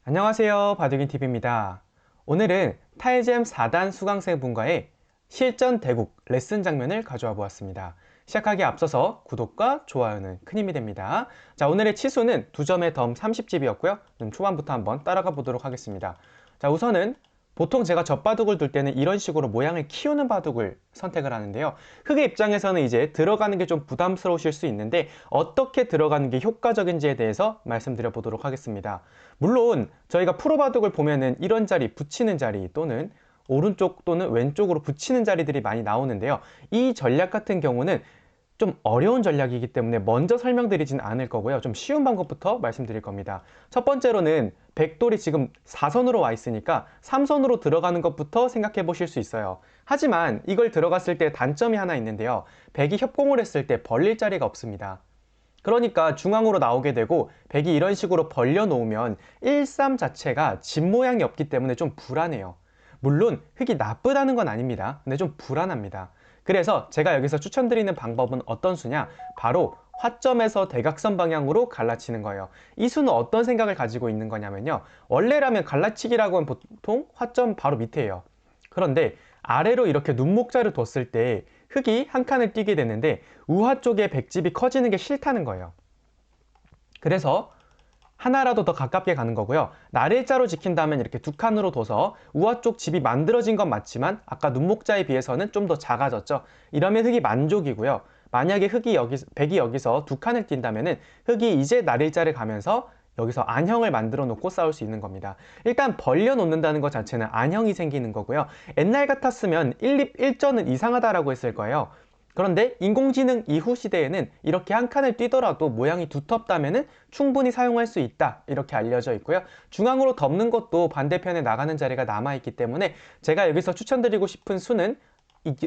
안녕하세요, 바둑인TV입니다. 오늘은 타이잼 4단 수강생 분과의 실전 대국 레슨 장면을 가져와 보았습니다. 시작하기에 앞서서 구독과 좋아요는 큰 힘이 됩니다. 자, 오늘의 치수는 2점의 덤 30집이었고요. 초반부터 한번 따라가 보도록 하겠습니다. 자, 우선은 보통 제가 젖바둑을 둘 때는 이런 식으로 모양을 키우는 바둑을 선택을 하는데요. 흑의 입장에서는 이제 들어가는 게 좀 부담스러우실 수 있는데 어떻게 들어가는 게 효과적인지에 대해서 말씀드려 보도록 하겠습니다. 물론 저희가 프로 바둑을 보면은 이런 자리, 붙이는 자리 또는 오른쪽 또는 왼쪽으로 붙이는 자리들이 많이 나오는데요. 이 전략 같은 경우는 좀 어려운 전략이기 때문에 먼저 설명드리진 않을 거고요. 좀 쉬운 방법부터 말씀드릴 겁니다. 첫 번째로는 백돌이 지금 4선으로 와 있으니까 3선으로 들어가는 것부터 생각해 보실 수 있어요. 하지만 이걸 들어갔을 때 단점이 하나 있는데요. 백이 협공을 했을 때 벌릴 자리가 없습니다. 그러니까 중앙으로 나오게 되고 백이 이런 식으로 벌려 놓으면 1-3 자체가 집 모양이 없기 때문에 좀 불안해요. 물론 흙이 나쁘다는 건 아닙니다. 근데 좀 불안합니다. 그래서 제가 여기서 추천드리는 방법은 어떤 수냐? 바로 화점에서 대각선 방향으로 갈라치는 거예요. 이 수는 어떤 생각을 가지고 있는 거냐면요. 원래라면 갈라치기라고 하면 보통 화점 바로 밑에예요. 그런데 아래로 이렇게 눈목자를 뒀을 때 흙이 한 칸을 띄게 되는데 우하 쪽에 백집이 커지는 게 싫다는 거예요. 그래서 하나라도 더 가깝게 가는 거고요. 날일자로 지킨다면 이렇게 두 칸으로 둬서 우하 쪽 집이 만들어진 건 맞지만 아까 눈목자에 비해서는 좀 더 작아졌죠. 이러면 흙이 만족이고요. 만약에 백이 여기서 두 칸을 띈다면은 흙이 이제 날일자를 가면서 여기서 안형을 만들어 놓고 싸울 수 있는 겁니다. 일단 벌려 놓는다는 것 자체는 안형이 생기는 거고요. 옛날 같았으면 1전은 이상하다라고 했을 거예요. 그런데 인공지능 이후 시대에는 이렇게 한 칸을 뛰더라도 모양이 두텁다면 충분히 사용할 수 있다 이렇게 알려져 있고요. 중앙으로 덮는 것도 반대편에 나가는 자리가 남아있기 때문에 제가 여기서 추천드리고 싶은 수는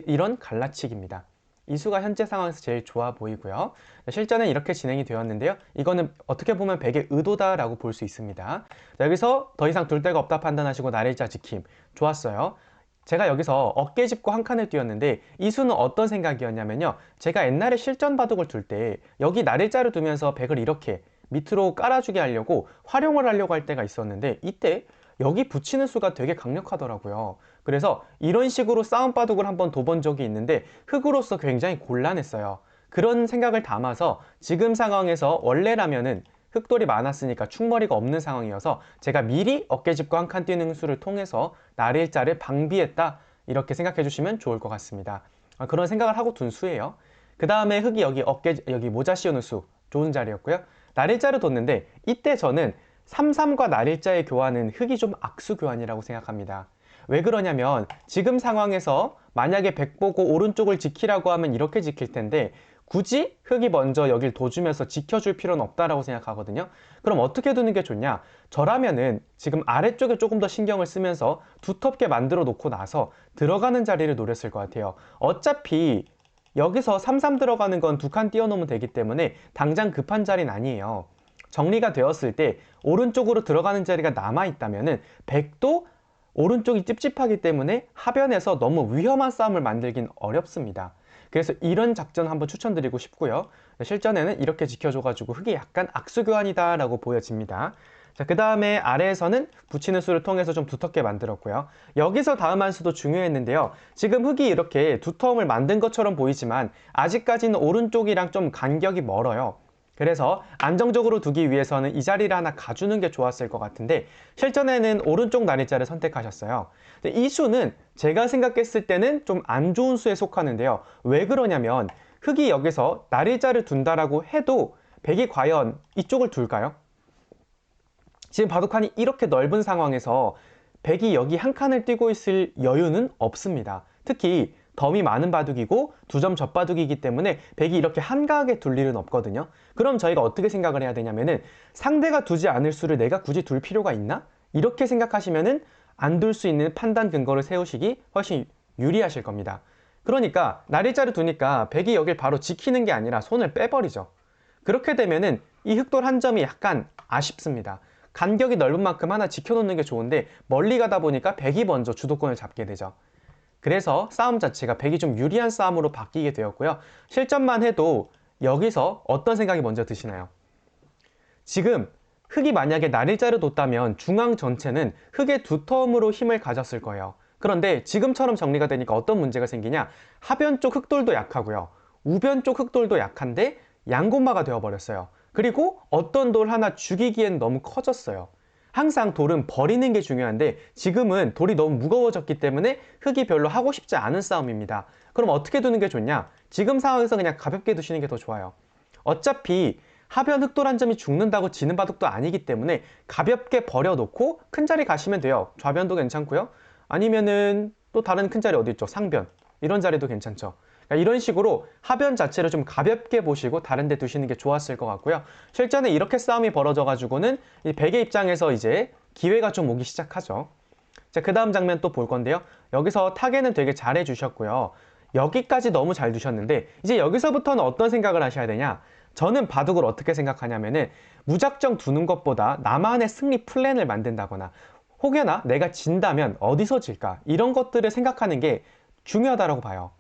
이런 갈라치기입니다. 이 수가 현재 상황에서 제일 좋아 보이고요. 실전은 이렇게 진행이 되었는데요. 이거는 어떻게 보면 백의 의도다라고 볼 수 있습니다. 여기서 더 이상 둘 데가 없다 판단하시고 날일자 지킴 좋았어요. 제가 여기서 어깨 짚고 한 칸을 띄웠는데 이 수는 어떤 생각이었냐면요. 제가 옛날에 실전 바둑을 둘 때 여기 날일자를 두면서 백을 이렇게 밑으로 깔아주게 하려고 활용을 하려고 할 때가 있었는데 이때 여기 붙이는 수가 되게 강력하더라고요. 그래서 이런 식으로 싸움 바둑을 한번 둬본 적이 있는데 흑으로서 굉장히 곤란했어요. 그런 생각을 담아서 지금 상황에서 원래라면은 흑돌이 많았으니까 충머리가 없는 상황이어서 제가 미리 어깨집고 한 칸 뛰는 수를 통해서 날일자를 방비했다 이렇게 생각해 주시면 좋을 것 같습니다. 그런 생각을 하고 둔 수예요. 그 다음에 흑이 여기 모자 씌우는 수 좋은 자리였고요. 날일자를 뒀는데 이때 저는 3-3과 날일자의 교환은 흑이 좀 악수 교환이라고 생각합니다. 왜 그러냐면 지금 상황에서 만약에 백 보고 오른쪽을 지키라고 하면 이렇게 지킬 텐데 굳이 흑이 먼저 여길 둬주면서 지켜줄 필요는 없다라고 생각하거든요. 그럼 어떻게 두는 게 좋냐? 저라면은 지금 아래쪽에 조금 더 신경을 쓰면서 두텁게 만들어 놓고 나서 들어가는 자리를 노렸을 것 같아요. 어차피 여기서 3-3 들어가는 건 두 칸 띄워놓으면 되기 때문에 당장 급한 자리는 아니에요. 정리가 되었을 때 오른쪽으로 들어가는 자리가 남아있다면은 백도 오른쪽이 찝찝하기 때문에 하변에서 너무 위험한 싸움을 만들긴 어렵습니다. 그래서 이런 작전 한번 추천드리고 싶고요. 실전에는 이렇게 지켜줘가지고 흑이 약간 악수교환이다 라고 보여집니다. 자, 그 다음에 아래에서는 붙이는 수를 통해서 좀 두텁게 만들었고요. 여기서 다음 한 수도 중요했는데요. 지금 흑이 이렇게 두터움을 만든 것처럼 보이지만 아직까지는 오른쪽이랑 좀 간격이 멀어요. 그래서 안정적으로 두기 위해서는 이 자리를 하나 가주는 게 좋았을 것 같은데 실전에는 오른쪽 날일자를 선택하셨어요. 이 수는 제가 생각했을 때는 좀 안 좋은 수에 속하는데요. 왜 그러냐면 흑이 여기서 날일자를 둔다라고 해도 백이 과연 이쪽을 둘까요? 지금 바둑칸이 이렇게 넓은 상황에서 백이 여기 한 칸을 띄고 있을 여유는 없습니다. 특히 덤이 많은 바둑이고 두 점 젖바둑이기 때문에 백이 이렇게 한가하게 둘 일은 없거든요. 그럼 저희가 어떻게 생각을 해야 되냐면은 상대가 두지 않을 수를 내가 굳이 둘 필요가 있나? 이렇게 생각하시면은 안 둘 수 있는 판단 근거를 세우시기 훨씬 유리하실 겁니다. 그러니까 날일자를 두니까 백이 여길 바로 지키는 게 아니라 손을 빼버리죠. 그렇게 되면은 이 흑돌 한 점이 약간 아쉽습니다. 간격이 넓은 만큼 하나 지켜놓는 게 좋은데 멀리 가다 보니까 백이 먼저 주도권을 잡게 되죠. 그래서 싸움 자체가 백이 좀 유리한 싸움으로 바뀌게 되었고요. 실전만 해도 여기서 어떤 생각이 먼저 드시나요? 지금 흑이 만약에 날일자를 뒀다면 중앙 전체는 흑의 두터움으로 힘을 가졌을 거예요. 그런데 지금처럼 정리가 되니까 어떤 문제가 생기냐? 하변 쪽 흑돌도 약하고요. 우변 쪽 흑돌도 약한데 양곤마가 되어버렸어요. 그리고 어떤 돌 하나 죽이기엔 너무 커졌어요. 항상 돌은 버리는 게 중요한데 지금은 돌이 너무 무거워졌기 때문에 흑이 별로 하고 싶지 않은 싸움입니다. 그럼 어떻게 두는 게 좋냐? 지금 상황에서 그냥 가볍게 두시는 게 더 좋아요. 어차피 하변 흑돌 한 점이 죽는다고 지는 바둑도 아니기 때문에 가볍게 버려놓고 큰 자리 가시면 돼요. 좌변도 괜찮고요. 아니면은 또 다른 큰 자리 어디 있죠? 상변. 이런 자리도 괜찮죠. 그러니까 이런 식으로 하변 자체를 좀 가볍게 보시고 다른 데 두시는 게 좋았을 것 같고요. 실전에 이렇게 싸움이 벌어져 가지고는 이 백의 입장에서 이제 기회가 좀 오기 시작하죠. 자, 그 다음 장면 또 볼 건데요. 여기서 타겟은 되게 잘해 주셨고요. 여기까지 너무 잘 두셨는데 이제 여기서부터는 어떤 생각을 하셔야 되냐? 저는 바둑을 어떻게 생각하냐면은 무작정 두는 것보다 나만의 승리 플랜을 만든다거나 혹여나 내가 진다면 어디서 질까? 이런 것들을 생각하는 게 중요하다고 봐요.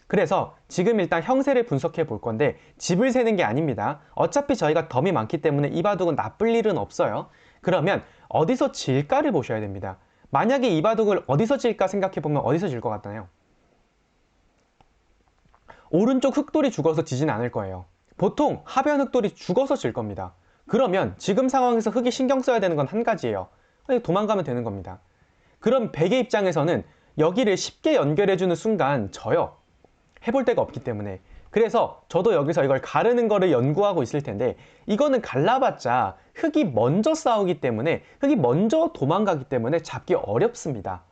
그래서 지금 일단 형세를 분석해 볼 건데 집을 세는 게 아닙니다. 어차피 저희가 덤이 많기 때문에 이 바둑은 나쁠 일은 없어요. 그러면 어디서 질까를 보셔야 됩니다. 만약에 이 바둑을 어디서 질까 생각해 보면 어디서 질 것 같나요? 오른쪽 흑돌이 죽어서 지진 않을 거예요. 보통 하변 흑돌이 죽어서 질 겁니다. 그러면 지금 상황에서 흑이 신경 써야 되는 건 한 가지예요. 도망가면 되는 겁니다. 그럼 백의 입장에서는 여기를 쉽게 연결해주는 순간 져요. 해볼 데가 없기 때문에. 그래서 저도 여기서 이걸 가르는 거를 연구하고 있을 텐데 이거는 갈라봤자 흑이 먼저 싸우기 때문에 흑이 먼저 도망가기 때문에 잡기 어렵습니다.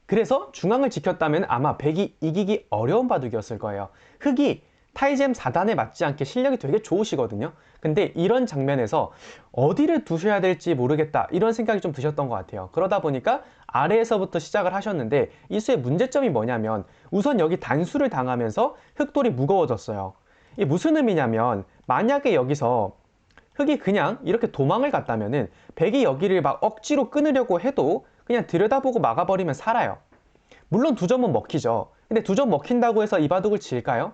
그래서 중앙을 지켰다면 아마 백이 이기기 어려운 바둑이었을 거예요. 흑이 타이젠 4단에 맞지 않게 실력이 되게 좋으시거든요. 근데 이런 장면에서 어디를 두셔야 될지 모르겠다 이런 생각이 좀 드셨던 것 같아요. 그러다 보니까 아래에서부터 시작을 하셨는데 이 수의 문제점이 뭐냐면 우선 여기 단수를 당하면서 흑돌이 무거워졌어요. 이게 무슨 의미냐면 만약에 여기서 흑이 그냥 이렇게 도망을 갔다면은 백이 여기를 막 억지로 끊으려고 해도 그냥 들여다보고 막아버리면 살아요. 물론 두 점은 먹히죠. 근데 두 점 먹힌다고 해서 이 바둑을 질까요?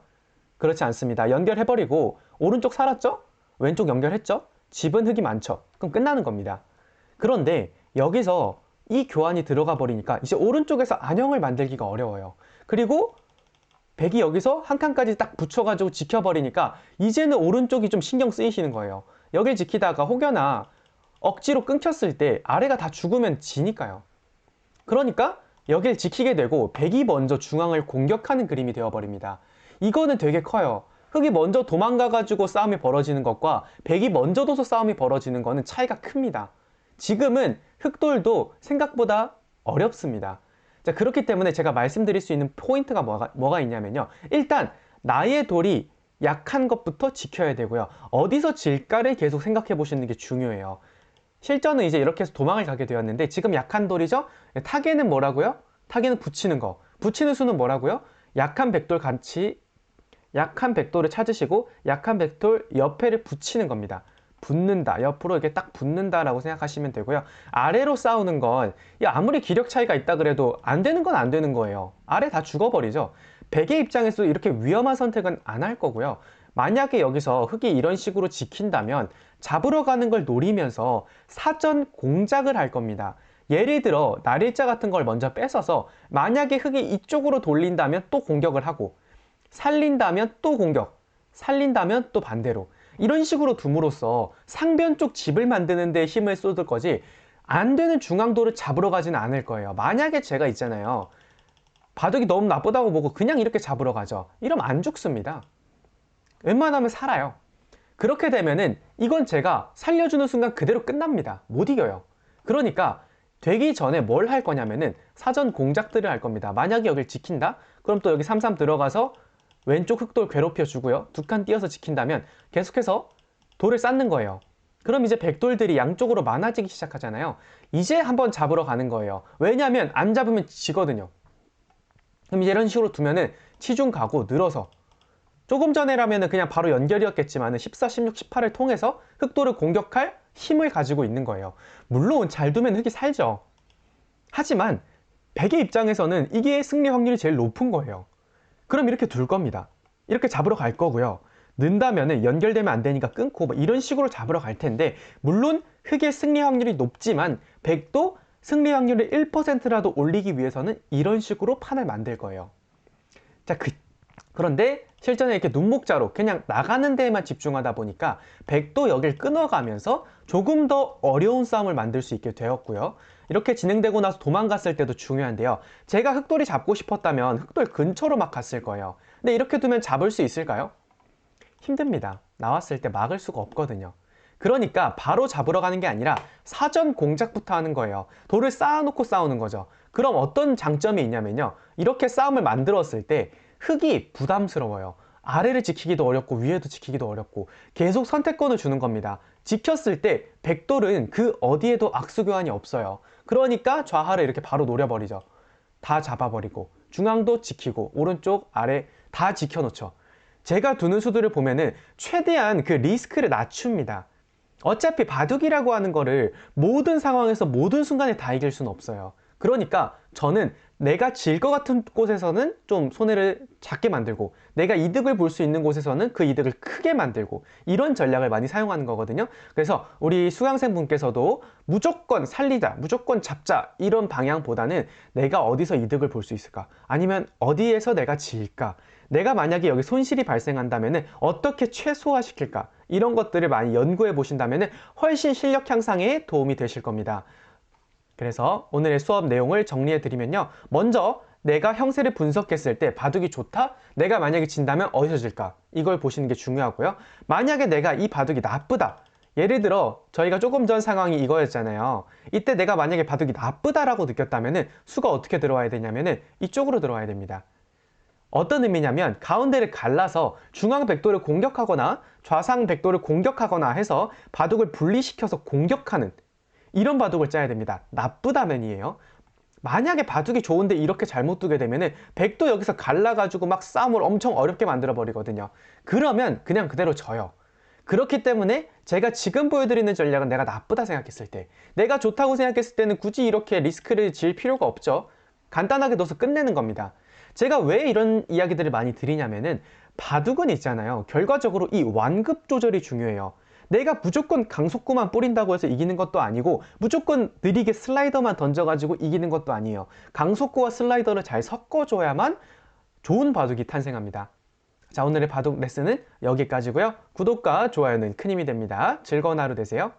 그렇지 않습니다. 연결해버리고 오른쪽 살았죠? 왼쪽 연결했죠? 집은 흑이 많죠. 그럼 끝나는 겁니다. 그런데 여기서 이 교환이 들어가 버리니까 이제 오른쪽에서 안형을 만들기가 어려워요. 그리고 백이 여기서 한 칸까지 딱 붙여가지고 지켜버리니까 이제는 오른쪽이 좀 신경 쓰이시는 거예요. 여길 지키다가 혹여나 억지로 끊겼을 때 아래가 다 죽으면 지니까요. 그러니까 여길 지키게 되고 백이 먼저 중앙을 공격하는 그림이 되어버립니다. 이거는 되게 커요. 흑이 먼저 도망가가지고 싸움이 벌어지는 것과 백이 먼저 둬서 싸움이 벌어지는 거는 차이가 큽니다. 지금은 흑돌도 생각보다 어렵습니다. 자, 그렇기 때문에 제가 말씀드릴 수 있는 포인트가 뭐가 있냐면요. 일단 나의 돌이 약한 것부터 지켜야 되고요. 어디서 질까를 계속 생각해 보시는 게 중요해요. 실전은 이제 이렇게 해서 도망을 가게 되었는데 지금 약한 돌이죠? 타겟은 뭐라고요? 타겟은 붙이는 거. 붙이는 수는 뭐라고요? 약한 백돌 같이 약한 백돌을 찾으시고 약한 백돌 옆에를 붙이는 겁니다. 붙는다. 옆으로 이렇게 딱 붙는다라고 생각하시면 되고요. 아래로 싸우는 건 아무리 기력 차이가 있다 그래도 안 되는 건 안 되는 거예요. 아래 다 죽어버리죠. 백의 입장에서도 이렇게 위험한 선택은 안 할 거고요. 만약에 여기서 흑이 이런 식으로 지킨다면 잡으러 가는 걸 노리면서 사전 공작을 할 겁니다. 예를 들어 날일자 같은 걸 먼저 뺏어서 만약에 흑이 이쪽으로 돌린다면 또 공격을 하고 살린다면 또 공격, 살린다면 또 반대로 이런 식으로 둠으로써 상변 쪽 집을 만드는 데 힘을 쏟을 거지 안 되는 중앙도를 잡으러 가지는 않을 거예요. 만약에 제가 있잖아요. 바둑이 너무 나쁘다고 보고 그냥 이렇게 잡으러 가죠. 이러면 안 죽습니다. 웬만하면 살아요. 그렇게 되면은 이건 제가 살려주는 순간 그대로 끝납니다. 못 이겨요. 그러니까 되기 전에 뭘 할 거냐면은 사전 공작들을 할 겁니다. 만약에 여길 지킨다? 그럼 또 여기 3-3 들어가서 왼쪽 흑돌 괴롭혀 주고요. 두 칸 띄어서 지킨다면 계속해서 돌을 쌓는 거예요. 그럼 이제 백돌들이 양쪽으로 많아지기 시작하잖아요. 이제 한번 잡으러 가는 거예요. 왜냐하면 안 잡으면 지거든요. 그럼 이제 이런 식으로 두면은 치중 가고 늘어서 조금 전에라면 그냥 바로 연결이었겠지만 14, 16, 18을 통해서 흑돌을 공격할 힘을 가지고 있는 거예요. 물론 잘 두면 흑이 살죠. 하지만 백의 입장에서는 이게 승리 확률이 제일 높은 거예요. 그럼 이렇게 둘 겁니다. 이렇게 잡으러 갈 거고요. 는다면은 연결되면 안 되니까 끊고 뭐 이런 식으로 잡으러 갈 텐데, 물론 흑의 승리 확률이 높지만 백도 승리 확률을 1%라도 올리기 위해서는 이런 식으로 판을 만들 거예요. 자, 그런데 실전에 이렇게 눈목자로 그냥 나가는 데에만 집중하다 보니까 백도 여길 끊어가면서 조금 더 어려운 싸움을 만들 수 있게 되었고요. 이렇게 진행되고 나서 도망갔을 때도 중요한데요. 제가 흑돌이 잡고 싶었다면 흑돌 근처로 막 갔을 거예요. 근데 이렇게 두면 잡을 수 있을까요? 힘듭니다. 나왔을 때 막을 수가 없거든요. 그러니까 바로 잡으러 가는 게 아니라 사전 공작부터 하는 거예요. 돌을 쌓아놓고 싸우는 거죠. 그럼 어떤 장점이 있냐면요. 이렇게 싸움을 만들었을 때 흑이 부담스러워요. 아래를 지키기도 어렵고 위에도 지키기도 어렵고 계속 선택권을 주는 겁니다. 지켰을 때 백돌은 그 어디에도 악수 교환이 없어요. 그러니까 좌하를 이렇게 바로 노려버리죠. 다 잡아버리고 중앙도 지키고 오른쪽 아래 다 지켜놓죠. 제가 두는 수들을 보면은 최대한 그 리스크를 낮춥니다. 어차피 바둑이라고 하는 거를 모든 상황에서 모든 순간에 다 이길 수는 없어요. 그러니까 저는 내가 질 것 같은 곳에서는 좀 손해를 작게 만들고 내가 이득을 볼 수 있는 곳에서는 그 이득을 크게 만들고 이런 전략을 많이 사용하는 거거든요. 그래서 우리 수강생 분께서도 무조건 살리자, 무조건 잡자 이런 방향보다는 내가 어디서 이득을 볼 수 있을까? 아니면 어디에서 내가 질까? 내가 만약에 여기 손실이 발생한다면 어떻게 최소화시킬까? 이런 것들을 많이 연구해 보신다면 훨씬 실력 향상에 도움이 되실 겁니다. 그래서 오늘의 수업 내용을 정리해 드리면요. 먼저 내가 형세를 분석했을 때 바둑이 좋다? 내가 만약에 진다면 어디서 질까? 이걸 보시는 게 중요하고요. 만약에 내가 이 바둑이 나쁘다. 예를 들어 저희가 조금 전 상황이 이거였잖아요. 이때 내가 만약에 바둑이 나쁘다라고 느꼈다면 수가 어떻게 들어와야 되냐면 이쪽으로 들어와야 됩니다. 어떤 의미냐면 가운데를 갈라서 중앙 백도를 공격하거나 좌상 백도를 공격하거나 해서 바둑을 분리시켜서 공격하는 이런 바둑을 짜야 됩니다. 나쁘다면이에요. 만약에 바둑이 좋은데 이렇게 잘못 두게 되면 백도 여기서 갈라가지고 막 싸움을 엄청 어렵게 만들어 버리거든요. 그러면 그냥 그대로 져요. 그렇기 때문에 제가 지금 보여드리는 전략은 내가 나쁘다 생각했을 때, 내가 좋다고 생각했을 때는 굳이 이렇게 리스크를 질 필요가 없죠. 간단하게 넣어서 끝내는 겁니다. 제가 왜 이런 이야기들을 많이 드리냐면은 바둑은 있잖아요. 결과적으로 이 완급 조절이 중요해요. 내가 무조건 강속구만 뿌린다고 해서 이기는 것도 아니고 무조건 느리게 슬라이더만 던져가지고 이기는 것도 아니에요. 강속구와 슬라이더를 잘 섞어줘야만 좋은 바둑이 탄생합니다. 자, 오늘의 바둑 레슨은 여기까지고요. 구독과 좋아요는 큰 힘이 됩니다. 즐거운 하루 되세요.